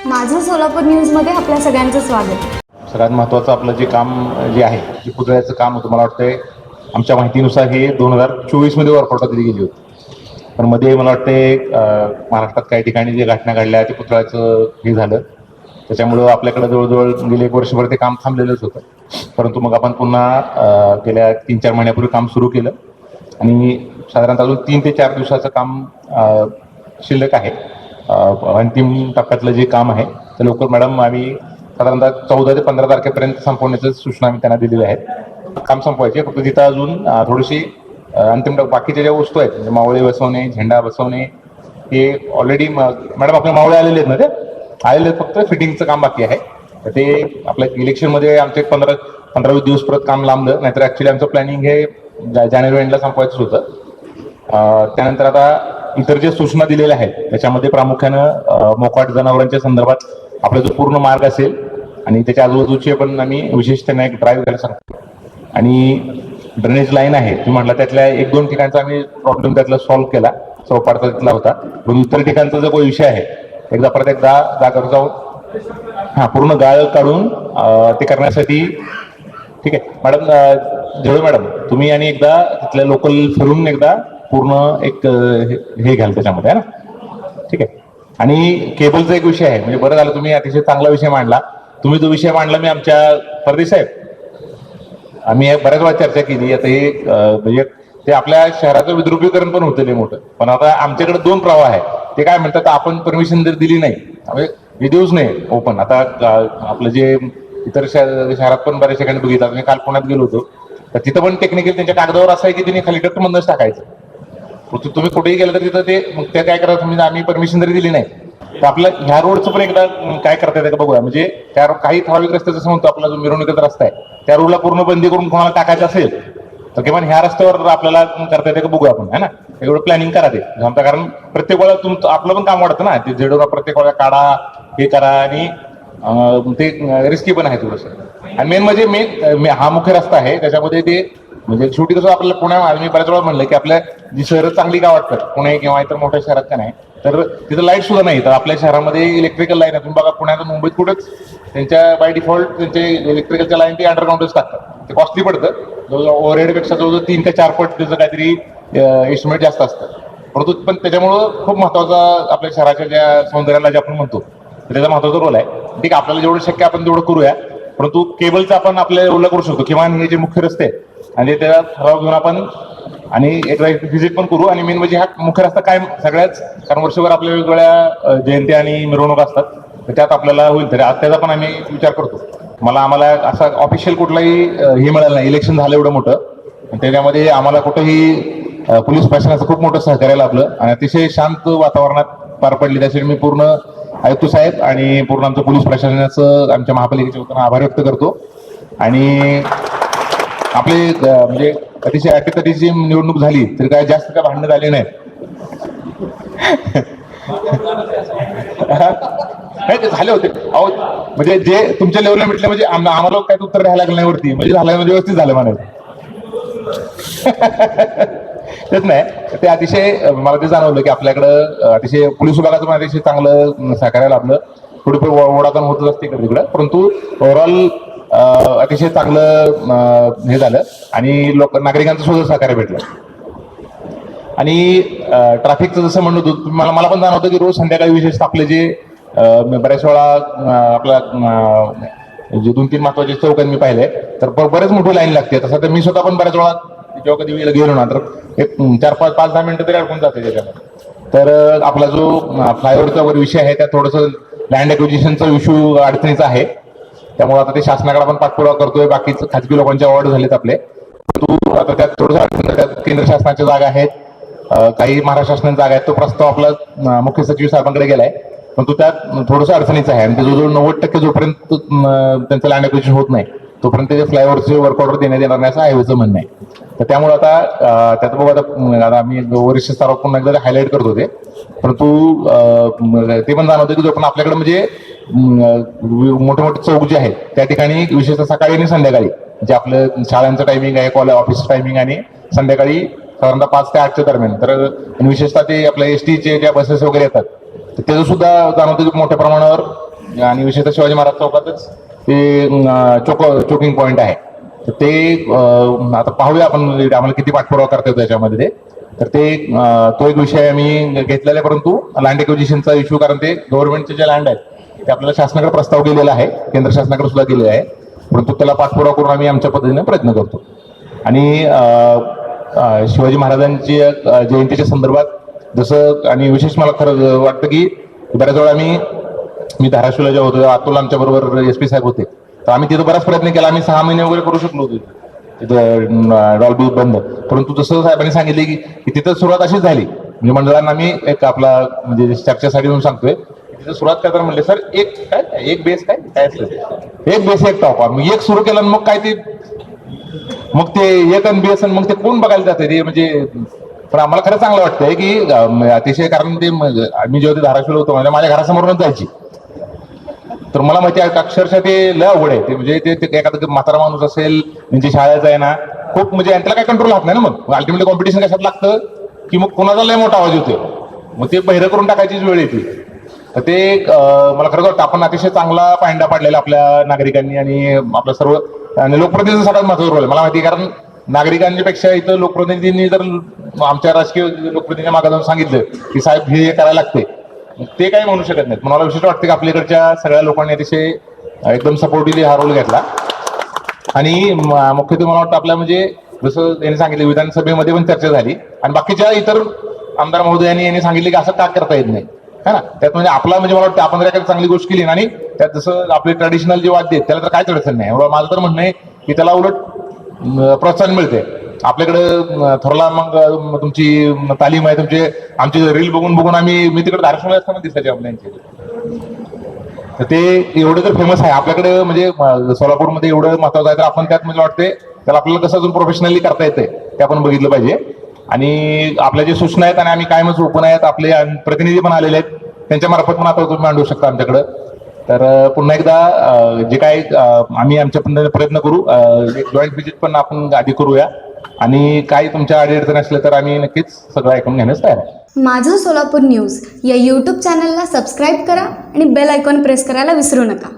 माझं सोलापूर न्यूजमध्ये आपल्या सगळ्यांचं स्वागत. सगळ्यात महत्त्वाचं आपलं जे काम जे आहे जे पुतळ्याचं काम होतं, मला वाटतंय आमच्या माहितीनुसार हे 2024मध्ये वर्कआउट दिली गेली होती. पण मध्ये मला वाटते महाराष्ट्रात काही ठिकाणी जे घटना घडल्या ते पुतळ्याचं हे झालं, त्याच्यामुळं आपल्याकडे जवळजवळ गेले 1 वर्षभर ते काम थांबलेलंच होतं. परंतु मग आपण पुन्हा गेल्या 3-4 महिन्यापूर्वी काम सुरू केलं आणि साधारणतः अजून 3 ते 4 दिवसाचं काम शिल्लक आहे. अंतिम टप्प्यातलं जे काम आहे ते लवकर मॅडम आम्ही साधारणतः 14 ते 15 तारखेपर्यंत संपवण्याच्या सूचना आम्ही त्यांना दिलेल्या आहेत. काम संपवायचे, फक्त तिथं अजून थोडीशी अंतिम बाकीच्या ज्या वस्तू आहेत म्हणजे मावळे बसवणे, झेंडा बसवणे, हे ऑलरेडी मॅडम आपले मावळे आलेले आहेत ना, ते आलेले आहेत, फक्त फिटिंगचं काम बाकी आहे. तर ते आपल्या इलेक्शनमध्ये आमचे 15-20 दिवस परत काम लांबलं, नाहीतर ॲक्च्युली आमचं प्लॅनिंग हे जानेवारी एंडला संपवायचंच होतं. त्यानंतर आता इतर जे सूचना दिलेल्या आहेत त्याच्यामध्ये प्रामुख्यानं मोकाट जनावरांच्या संदर्भात आपला जो पूर्ण मार्ग असेल आणि त्याच्या आजूबाजूची पण आम्ही विशेष त्यांना एक ड्राईव्ह करायला सांगतो. आणि ड्रेनेज लाईन आहे तुम्ही म्हटलं, त्यातल्या 1-2 ठिकाणचा आम्ही प्रॉब्लेम त्यातला सॉल्व्ह केला, चौपाडचा तिथला होता. पण इतर ठिकाणचा जो काही विषय आहे परत एकदा जागेवर जाऊन पूर्ण गाळ काढून ते करण्यासाठी. ठीक आहे मॅडम, झेडू मॅडम तुम्ही आणि एकदा तिथल्या लोकल फिरून एकदा पूर्ण एक हे घ्याल त्याच्यामध्ये, आहे ना? ठीक आहे. आणि केबलचा एक विषय आहे, म्हणजे बरं झालं तुम्ही अतिशय चांगला विषय मांडला. तुम्ही जो विषय मांडला मी आमच्या परदेश साहेब आम्ही बऱ्याच वेळा चर्चा केली. आता हे म्हणजे ते आपल्या शहराचं विद्रुपीकरण पण होतं मोठं, पण आता आमच्याकडे 2 प्रवाह आहे. ते काय म्हणतात, आपण परमिशन जर दिली नाही म्हणजे विदेऊच नाही ओपन. आता आपलं जे इतर शहरात पण बऱ्याच ठिकाणी बघितलं, मी काल पुण्यात गेलो होतो, तर तिथं पण टेक्निकल त्यांच्या कागदावर असं आहे की त्यांनी खाली डक्टमधनंच टाकायचं. तुम्ही कुठेही गेलं तर तिथं ते मग ते काय करायचं, म्हणजे आम्ही परमिशन जरी दिली नाही तर आपलं ह्या रोडचं पण एकदा काय करता येतं का बघूया. म्हणजे त्या काही ठराविक रस्ते जसं म्हणतो आपला जो मिरवणुकीचा रस्ता आहे त्या रोडला पूर्ण बंदी करून कोणाला टाकायचं असेल तर किमान ह्या रस्त्यावर आपल्याला करता येते का बघूया आपण, है ना? एवढं प्लॅनिंग करा ते आमचं, कारण प्रत्येक वेळा तुमचं आपलं पण काम वाढतं ना, ते जेडोरा प्रत्येक वेळा काढा हे करा आणि ते रिस्की पण आहे थोडंसं. आणि मेन म्हणजे हा मुख्य रस्ता आहे त्याच्यामध्ये ते म्हणजे शेवटी कसं आपल्याला पुण्यात मी बऱ्याच वेळा म्हणलं की आपल्या जी शहरं चांगली का वाटतात पुणे किंवा इतर मोठ्या शहरात का नाही, तर तिथं लाईट सुद्धा नाही. तर आपल्या शहरामध्ये इलेक्ट्रिकल लाईन आहे, तुम्ही बघा पुण्यात मुंबईत कुठंच त्यांच्या बाय डिफॉल्ट त्यांचे इलेक्ट्रिकलच्या लाईन ते अंडरग्राऊंडच टाकतात. ते कॉस्टली पडतं, जवळजवळ ओव्हरहेडपेक्षा जवळजवळ 3 ते 4 पट त्याचं काहीतरी एस्टिमेट जास्त असतं. परंतु पण त्याच्यामुळं खूप महत्वाचा आपल्या शहराच्या ज्या सौंदर्याला जे आपण म्हणतो त्याचा महत्वाचा रोल आहे. ठीक आहे, आपल्याला जेवढं शक्य आपण तेवढं करूया, परंतु केबलचं आपण आपल्याला रोल करू शकतो. किमान हे जे मुख्य रस्ते आहेत आणि त्याचा ठराव घेऊन आपण आणि एक व्हिजिट पण करू. आणि मेन म्हणजे हा मुख्य रस्ता काय सगळ्याच, कारण वर्षभर आपल्या वेगवेगळ्या जयंत्या आणि मिरवणूक असतात, तर त्यात आपल्याला होईल. तरी आज त्याचा पण आम्ही विचार करतो. आम्हाला असा ऑफिशियल कुठलाही हे मिळालं नाही, इलेक्शन झालं एवढं मोठं, त्याच्यामध्ये आम्हाला कुठंही पोलीस प्रशासनाचं खूप मोठं सहकार्य लाभलं आणि अतिशय शांत वातावरणात पार पडली. त्यासाठी मी पूर्ण आयुक्त साहेब आणि पूर्ण आमचं पोलीस प्रशासनाचं आमच्या महापालिकेच्या वतीनं आभार व्यक्त करतो. आणि आपले म्हणजे अतिशय अटीतटीची निवडणूक झाली तरी काय जास्त काय भांडणं झाले नाहीत. नाही ते झाले होते अहो, म्हणजे जे तुमच्या लेवलला म्हटलं म्हणजे आम्हाला काय उत्तर द्यायला लागलं नाही वरती, म्हणजे झालं म्हणजे व्यवस्थित झालं म्हणायचं. तेच नाही, ते अतिशय मला ते जाणवलं की आपल्याकडं अतिशय पोलीस विभागाचं पण अतिशय चांगलं सहकार्य लाभलं. थोडी ओढाताण होतच असते इकडे तिकडं, परंतु ओव्हरऑल अतिशय चांगलं हे झालं आणि नागरिकांचं सुद्धा सहकार्य भेटलं. आणि ट्रॅफिकचं जसं म्हणतो मला पण जाणवतं की रोज संध्याकाळी विशेषतः आपले जे बऱ्याच वेळा आपला जे 2-3 महत्वाचे चौक मी पाहिले तर बरेच मोठी लाईन लागते. तसं तर मी स्वतः पण बऱ्याच वेळा जेव्हा कधी गेलो ना तर एक 4-5-10 मिनिटं तरी अडकून जाते त्याच्यामध्ये. तर आपला जो फ्लायओव्हरचा वगैरे विषय आहे त्यात थोडंसं लँड ॲक्विजिशनचा इश्यू अडचणीचा आहे, त्यामुळे आता ते शासनाकडे आपण पाठपुरावा करतोय. बाकीचं खाजगी लोकांच्या ऑर्डर झालेत आपले, आता त्यात थोडंसं केंद्र शासनाच्या जागा आहेत, काही महाराष्ट्र शासनाच्या जागा आहेत. तो प्रस्ताव आपला मुख्य सचिव साहेबांकडे गेलाय, पण तो त्यात थोडंसं अडचणीचं आहे. आणि ते जवळजवळ 90% जोपर्यंत त्यांचं लँड ॲक्विजिशन होत नाही तोपर्यंत ते फ्लायओव्हरचे वर्क ऑर्डर देण्यात येणार नाही असं हायवेचं म्हणणं आहे. तर त्यामुळे आता त्यात बघू आता आम्ही वरिष्ठ स्तरावर पुन्हा एकदा हायलाईट करतो ते, परंतु ते पण जाणवतं की जोपर्यंत आपल्याकडे म्हणजे मोठे मोठे चौक जे आहेत त्या ठिकाणी विशेषतः सकाळी आणि संध्याकाळी जे आपलं शाळांचं टायमिंग आहे, कॉलेज ऑफिस टायमिंग आणि संध्याकाळी साधारणतः 5 ते 8च्या दरम्यान, तर विशेषतः ते आपल्या एसटीचे ज्या बसेस वगैरे येतात तर त्याचं सुद्धा जाणवतं की मोठ्या प्रमाणावर आणि विशेषतः शिवाजी महाराज चौकातच ते चोकिंग पॉईंट आहे. तर ते आता पाहूया आपण आम्हाला किती पाठपुरावा करता येतो त्याच्यामध्ये ते. तर ते तो एक विषय आम्ही घेतलेला आहे, परंतु लँड एक्विजिशनचा इश्यू, कारण ते गव्हर्नमेंटचे जे लँड आहेत ते आपल्याला शासनाकडे प्रस्ताव गेलेला आहे, केंद्र शासनाकडे सुद्धा गेलेला आहे, परंतु त्याला पाठपुरावा करून आम्ही आमच्या पद्धतीने प्रयत्न करतो. आणि शिवाजी महाराजांची जयंतीच्या संदर्भात जसं, आणि विशेष मला खरं वाटतं की बऱ्याच वेळा मी धाराशिवला जेव्हा होतो, अतुल आमच्या बरोबर SP साहेब होते, तर आम्ही तिथं बराच प्रयत्न केला. आम्ही 6 महिने वगैरे करू शकलो होतो तिथं डॉल्बी बंद, परंतु जसं साहेबांनी सांगितले की तिथं सुरुवात अशीच झाली. म्हणजे मंडळांना आम्ही एक आपला म्हणजे चर्चेसाठी म्हणून सांगतोय, तिथं सुरुवात करताना म्हणले सर एक बेस काय असतं, एक बेस एक टॉप. मग एक सुरू केलं, मग काय ते मग ते एक आणि बेस, आणि मग ते कोण बघायला जाते ते, म्हणजे. पण आम्हाला खरं चांगलं वाटतंय की अतिशय, कारण ते मी जेव्हा ते धाराशिवला होतो म्हणजे माझ्या घरासमोरूनच जायची, तर मला माहिती आहे अक्षरशः ते लय अवघड आहे ते. म्हणजे ते एखादा म्हातारा माणूस असेल, त्यांची शाळेचा आहे ना, खूप म्हणजे त्याला काय कंट्रोल राहत नाही ना. मग अल्टिमेटली कॉम्पिटिशन कशात लागतं की मग कोणाचा लय मोठा आवाज होतोय, मग ते बहिरं करून टाकायचीच वेळ येते. तर ते मला खरं वाटतं आपण अतिशय चांगला पायंडा पाडलेला आपल्या नागरिकांनी, आणि आपलं सर्व, आणि लोकप्रतिनिधींचा सगळ्यात महत्त्वाचा रोल आहे मला माहिती, कारण नागरिकांच्या पेक्षा इथं लोकप्रतिनिधींनी जर आमच्या राजकीय लोकप्रतिनिधी मागे जाऊन सांगितलं की साहेब हे करायला लागते, ते काही म्हणू शकत नाहीत. मला विशेष वाटतं की आपल्याकडच्या सगळ्या लोकांनी अतिशय एकदम सपोर्टिव्हली हा रोल घेतला. आणि मुख्यत्वे मला वाटतं आपल्या म्हणजे जसं त्यांनी सांगितलं, विधानसभेमध्ये पण चर्चा झाली, आणि बाकीच्या इतर आमदार महोदयांनी यांनी सांगितले की असं का करता येत नाही, है ना. त्यात म्हणजे आपला म्हणजे मला वाटतं आपण जर एखादी चांगली गोष्ट केली, आणि त्यात जसं आपले ट्रॅडिशनल जे वाद्य आहेत त्याला तर काहीच अडचण नाही. माझं तर म्हणणं आहे की त्याला उलट प्रोत्साहन मिळते. आपल्याकडे थोरला मग तुमची तालीम आहे, तुमचे आमची रील बघून मी तिकडे धाराशिवला असताना दिसायचे आपल्याचे. तर ते एवढं जर फेमस आहे आपल्याकडे, म्हणजे सोलापूरमध्ये एवढं महत्वाचं आहे, तर आपण त्यात म्हणजे वाटते त्याला आपल्याला कसं अजून प्रोफेशनली करता येते ते आपण बघितलं पाहिजे. आणि आपल्या जे सूचना आहेत, आणि आम्ही कायमच ओपन आहेत, आपले प्रतिनिधी पण आलेले आहेत, त्यांच्या मार्फत पण आता तुम्ही मांडू शकता आमच्याकडं. तर पुन्हा एकदा जे काय आम्ही आमच्या पद्धतीने प्रयत्न करू, एक जॉईंट व्हिजिट पण आपण आधी करूया, आणि काही तुमच्या अडचण असले तर आम्ही नक्कीच सगळं ऐकून घेण्यास तयार आहे. माझं सोलापूर न्यूज या YouTube चॅनलला सबस्क्राईब करा आणि बेल आयकॉन प्रेस करायला विसरू नका.